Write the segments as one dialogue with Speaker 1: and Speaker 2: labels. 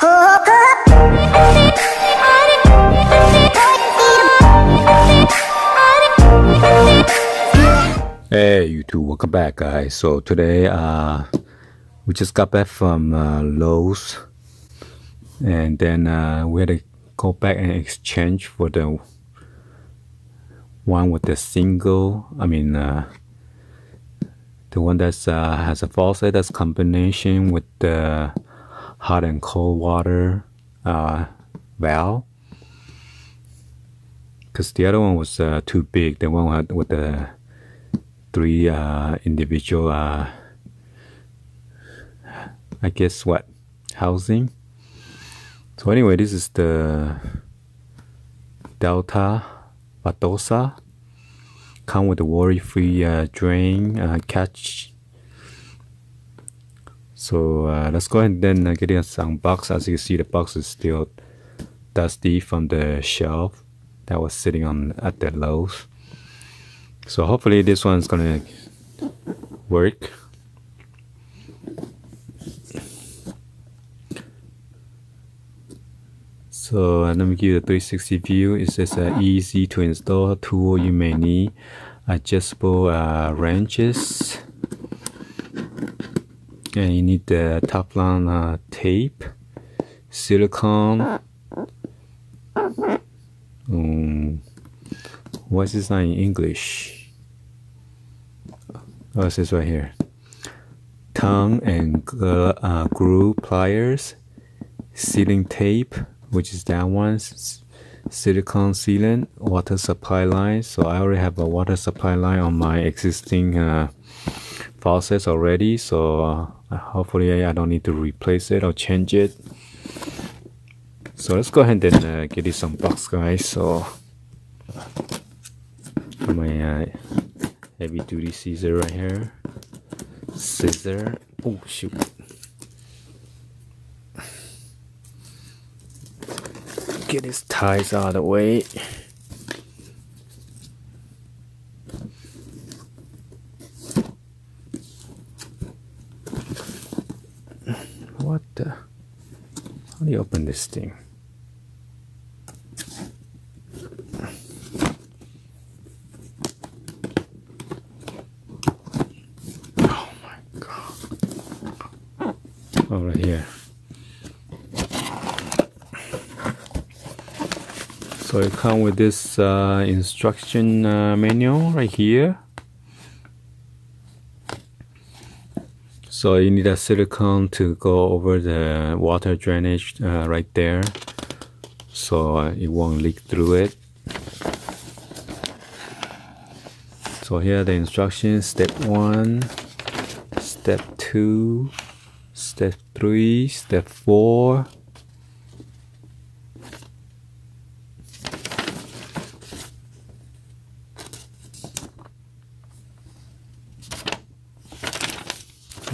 Speaker 1: Hey YouTube, welcome back guys. So today we just got back from Lowe's, and then we had to go back and exchange for the one with the single, the one that's has a faucet that's combination with the hot and cold water valve, because the other one was too big. The one with the three individual I guess what housing. So anyway, this is the Valdosta, come with a worry-free drain catch. So let's go ahead and then get it unboxed. As you can see, the box is still dusty from the shelf that was sitting on at the Lowe's. So hopefully this one's gonna work. So let me give you the 360 view. It says easy to install tool you may need: adjustable wrenches, and you need the Teflon tape, silicone. What's this not in English? Oh, it says right here: tongue and groove pliers, sealing tape, which is that one, silicone sealant, water supply line. So I already have a water supply line on my existing faucets already, so hopefully I don't need to replace it or change it. So let's go ahead and get this unboxed, guys. So my heavy duty scissor right here. Scissor. Oh shoot. Get his ties out of the way. What the? How do you open this thing? Oh, right here. So it comes with this instruction manual right here. So you need a silicone to go over the water drainage right there, so it won't leak through it. So here are the instructions: step 1, step 2, step 3, step 4.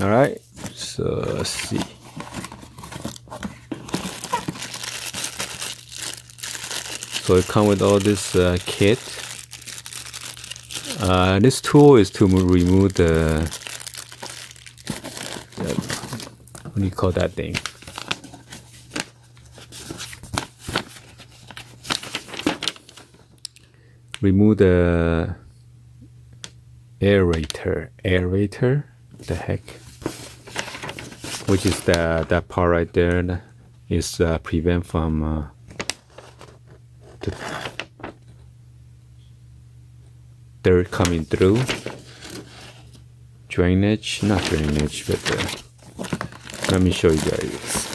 Speaker 1: All right, so let's see. So it comes with all this kit. This tool is to remove the what do you call that thing? Remove the aerator. The heck? Which is that part right there that is prevent from the dirt coming through. Drainage, not drainage, but let me show you guys.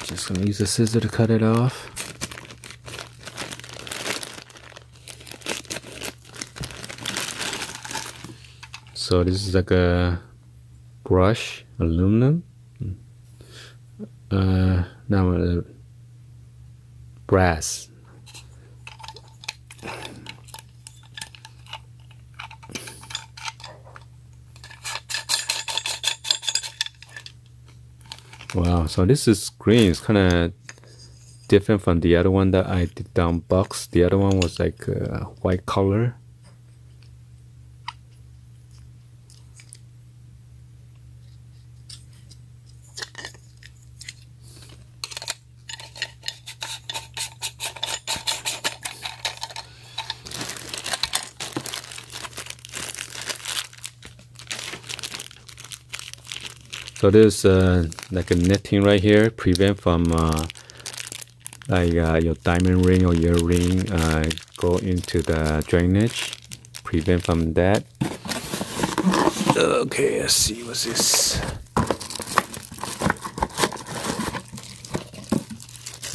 Speaker 1: Just gonna use a scissor to cut it off. So this is like a brush, aluminum. Now brass. Wow, so this is green. It's kind of different from the other one that I did unbox. The other one was like white color. So there's like a netting right here, prevent from like your diamond ring or your ring go into the drainage, prevent from that. Okay, let's see what's this.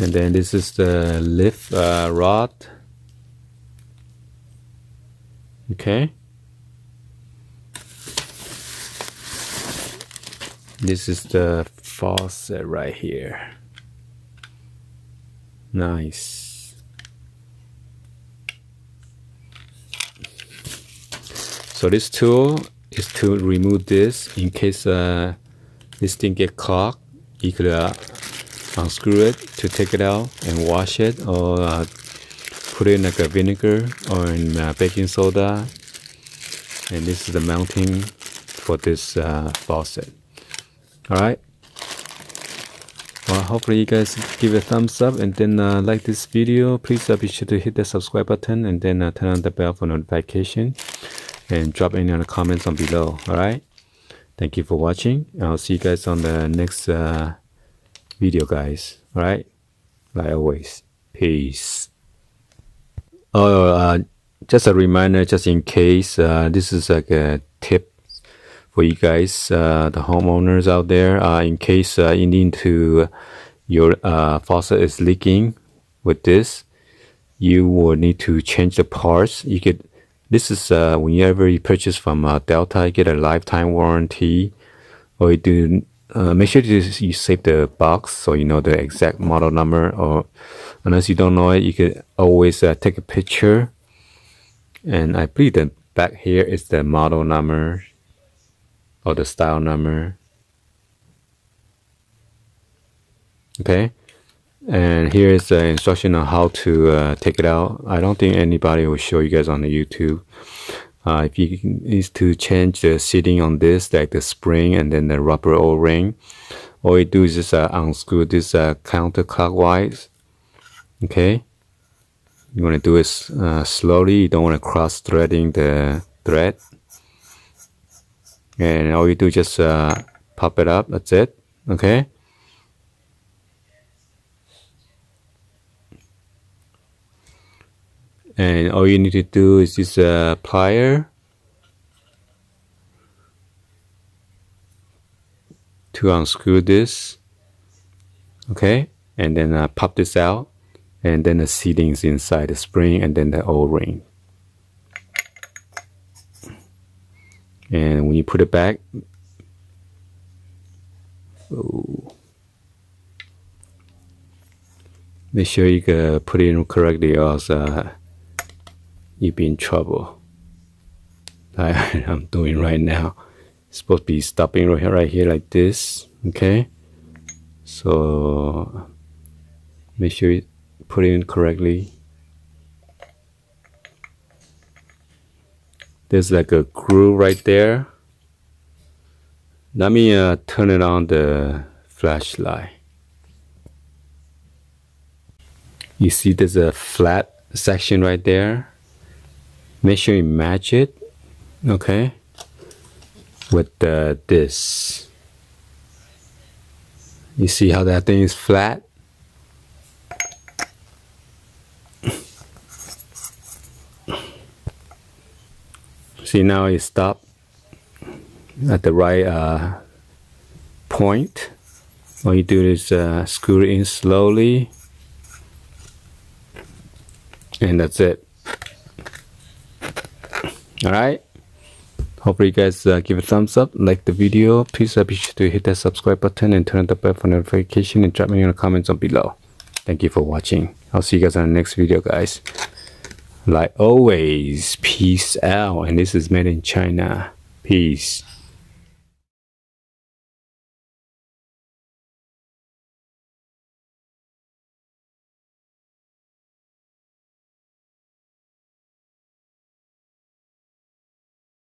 Speaker 1: And then this is the lift rod. Okay. This is the faucet right here. Nice. So this tool is to remove this in case this thing get clogged. You could unscrew it to take it out and wash it, or put it in like a vinegar or in baking soda. And this is the mounting for this faucet. Alright, well, hopefully you guys give it a thumbs up, and then like this video. Please be sure to hit the subscribe button, and then turn on the bell for notification, and drop any other comments on below. Alright, thank you for watching. I'll see you guys on the next video, guys. Alright, like always, peace. Oh, just a reminder, just in case, this is like a tip for you guys, the homeowners out there, in case you need to, your faucet is leaking with this, you will need to change the parts. You could, this is whenever you purchase from Delta, you get a lifetime warranty, or you do make sure you save the box so you know the exact model number, or unless you don't know it, you could always take a picture, and I believe the back here is the model number or the style number. Okay, and here is the instruction on how to take it out. I don't think anybody will show you guys on the YouTube. If you need to change the seating on this, like the spring and then the rubber O-ring, all you do is just unscrew this counterclockwise. Okay, you want to do it slowly. You don't want to cross threading the thread. And all you do is just pop it up. That's it. Okay. And all you need to do is this plier to unscrew this. Okay. And then pop this out. And then the seating is inside the spring and then the O-ring. And when you put it back, make sure you can put it in correctly, or else you'll be in trouble. Like I'm doing right now. It's supposed to be stopping right here like this. Okay, so make sure you put it in correctly. There's like a groove right there. Let me turn it on the flashlight. You see there's a flat section right there. Make sure you match it, okay, with this. You see how that thing is flat? See, now it stopped at the right point. All you do is screw it in slowly, and that's it. Alright, hopefully you guys give a thumbs up, like the video. Please be sure to hit that subscribe button and turn on the bell for notification, and drop me in the comments on below. Thank you for watching. I'll see you guys on the next video, guys. Like always, peace out. And this is made in China. Peace.